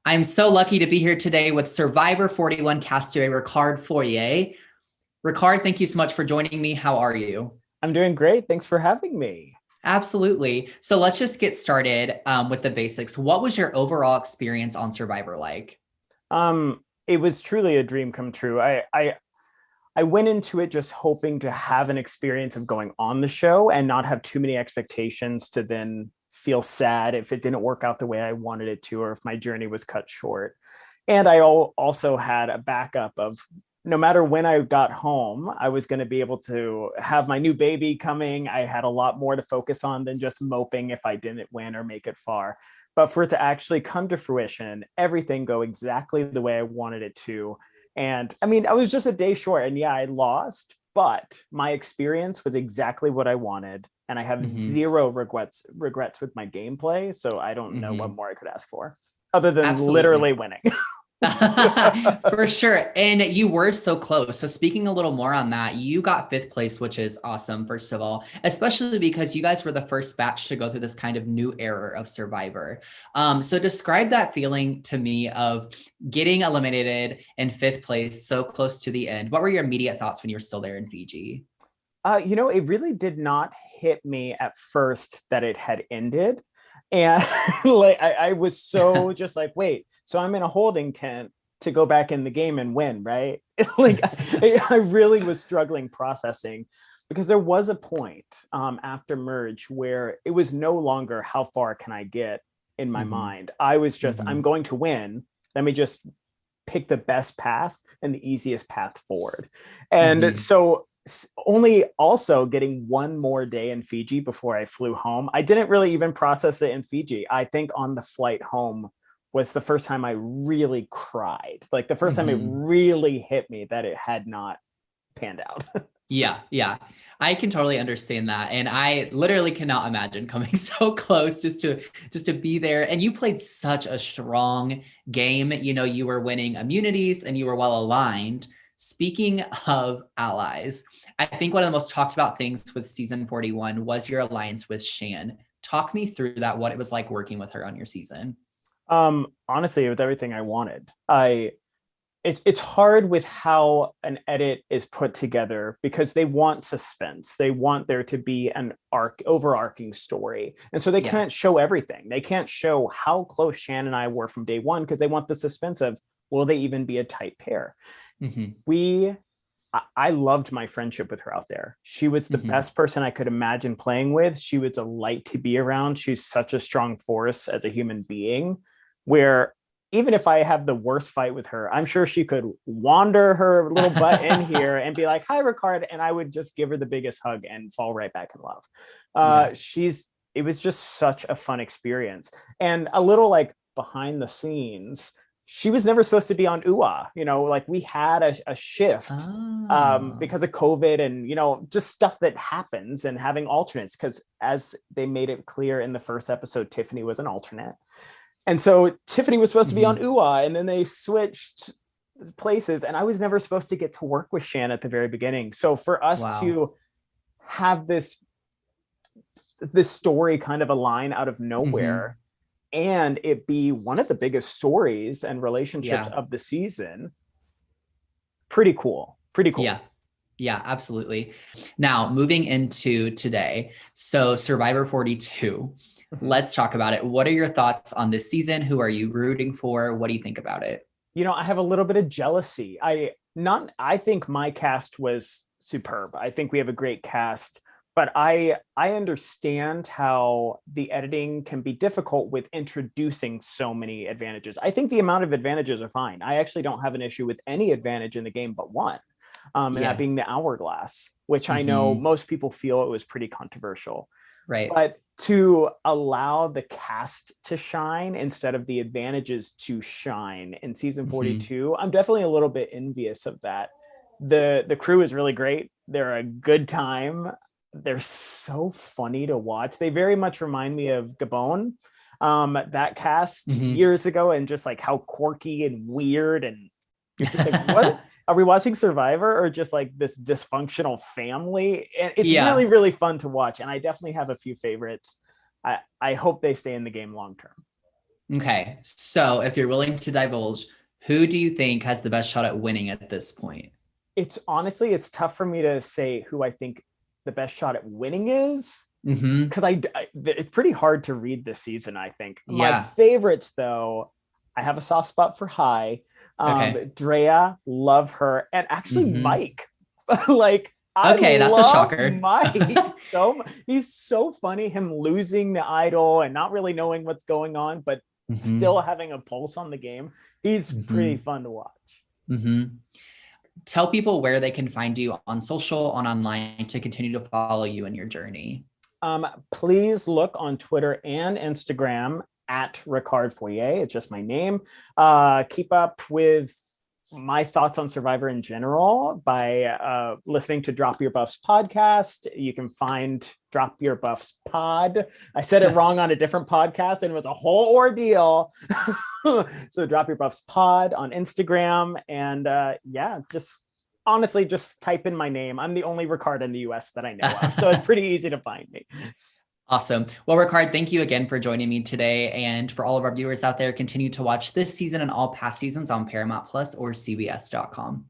I'm so lucky to be here today with Survivor 41 castaway Ricard Foye. Ricard, thank you so much for joining me. How are you? I'm doing great. Thanks for having me. Absolutely. So let's just get started with the basics. What was your overall experience on Survivor like? It was truly a dream come true. I went into it just hoping to have an experience of going on the show and not have too many expectations to then feel sad if it didn't work out the way I wanted it to, or if my journey was cut short. And I also had a backup of no matter when I got home, I was going to be able to have my new baby coming. I had a lot more to focus on than just moping if I didn't win or make it far. But for it to actually come to fruition, everything go exactly the way I wanted it to. And I mean, I was just a day short, and yeah, I lost, but my experience was exactly what I wanted. And I have Mm-hmm. zero regrets with my gameplay. So I don't know what Mm-hmm. more I could ask for other than Absolutely. literally winning. For sure. And you were so close. So speaking a little more on that, you got fifth place, which is awesome, first of all, especially because you guys were the first batch to go through this kind of new era of Survivor. So describe that feeling to me of getting eliminated in fifth place, so close to the end. What were your immediate thoughts when you were still there in Fiji? It really did not hit me at first that it had ended. And like I was so just like, wait, so I'm in a holding tent to go back in the game and win, right? Like I really was struggling processing because there was a point after merge where it was no longer how far can I get in my Mm-hmm. mind. I was just, Mm-hmm. I'm going to win. Let me just pick the best path and the easiest path forward. And Mm-hmm. so only also getting one more day in Fiji before I flew home. I didn't really even process it in Fiji. I think on the flight home was the first time I really cried. Like the first time it Mm-hmm. really hit me that it had not panned out. Yeah, yeah. I can totally understand that. And I literally cannot imagine coming so close just to be there. And you played such a strong game. You know, you were winning immunities and you were well aligned. Speaking of allies, I think one of the most talked about things with season 41 was your alliance with Shan. Talk me through that, what it was like working with her on your season. Honestly, it was everything I wanted. It's hard with how an edit is put together because they want suspense. They want there to be an overarching story. And so they Yeah. can't show everything. They can't show how close Shan and I were from day one because they want the suspense of will they even be a tight pair? Mm-hmm. We I loved my friendship with her out there. She was the Mm-hmm. best person I could imagine playing with. She was a light to be around. She's such a strong force as a human being, where even if I have the worst fight with her, I'm sure she could wander her little butt in here and be like, "Hi, Ricard," and I would just give her the biggest hug and fall right back in love. Yeah. It was just such a fun experience and a little like behind the scenes. She was never supposed to be on UA. Like we had a shift Oh. because of COVID and just stuff that happens and having alternates. Because as they made it clear in the first episode, Tiffany was an alternate, and so Tiffany was supposed to be on Mm-hmm. UA, and then they switched places, and I was never supposed to get to work with Shan at the very beginning. So for us Wow. to have this story kind of align out of Mm-hmm. nowhere and it be one of the biggest stories and relationships Yeah. of the season, pretty cool. Pretty Yeah. cool. Yeah, absolutely. Now, moving into today. So, Survivor 42. Mhm. Let's talk about it. What are your thoughts on this season? Who are you rooting for? What do you think about it? I have a little bit of jealousy. I think my cast was superb. I think we have a great cast, but I understand how the editing can be difficult with introducing so many advantages. I think the amount of advantages are fine. I actually don't have an issue with any advantage in the game but one. And that Yeah. being the hourglass, which I know Mm-hmm. most people feel it was pretty controversial. Right. But to allow the cast to shine instead of the advantages to shine in season Mm-hmm. 42, I'm definitely a little bit envious of that. The crew is really great. They're a good time. They're so funny to watch. They very much remind me of Gabon, that cast Mm-hmm. years ago, and just like how quirky and weird, and you're just like, what are we watching Survivor or just like this dysfunctional family? And it's really, Yeah. really fun to watch. And I definitely have a few favorites. I hope they stay in the game long term. Okay. So if you're willing to divulge, who do you think has the best shot at winning at this point? It's tough for me to say who I think the best shot at winning is, Mm-hmm. because it's pretty hard to read this season. I think my Yeah. favorites, though, I have a soft spot for High. Okay. Drea, love her, and actually Mm-hmm. Mike. Like, I Okay, that's a love shocker. Mike so. He's so funny. Him losing the idol and not really knowing what's going on, but Mm-hmm. still having a pulse on the game. He's pretty Mm-hmm. fun to watch. Mm-hmm. Tell people where they can find you on social, on online to continue to follow you in your journey. Please look on Twitter and Instagram at Ricard Foye. It's just my name. Keep up with my thoughts on Survivor in general by listening to Drop Your Buffs podcast. You can find Drop Your Buffs pod. I said it wrong on a different podcast and it was a whole ordeal. So Drop Your Buffs pod on Instagram. And just honestly, just type in my name. I'm the only Ricard in the US that I know of. So it's pretty easy to find me. Awesome. Well, Ricard, thank you again for joining me today. And for all of our viewers out there, continue to watch this season and all past seasons on Paramount Plus or CBS.com.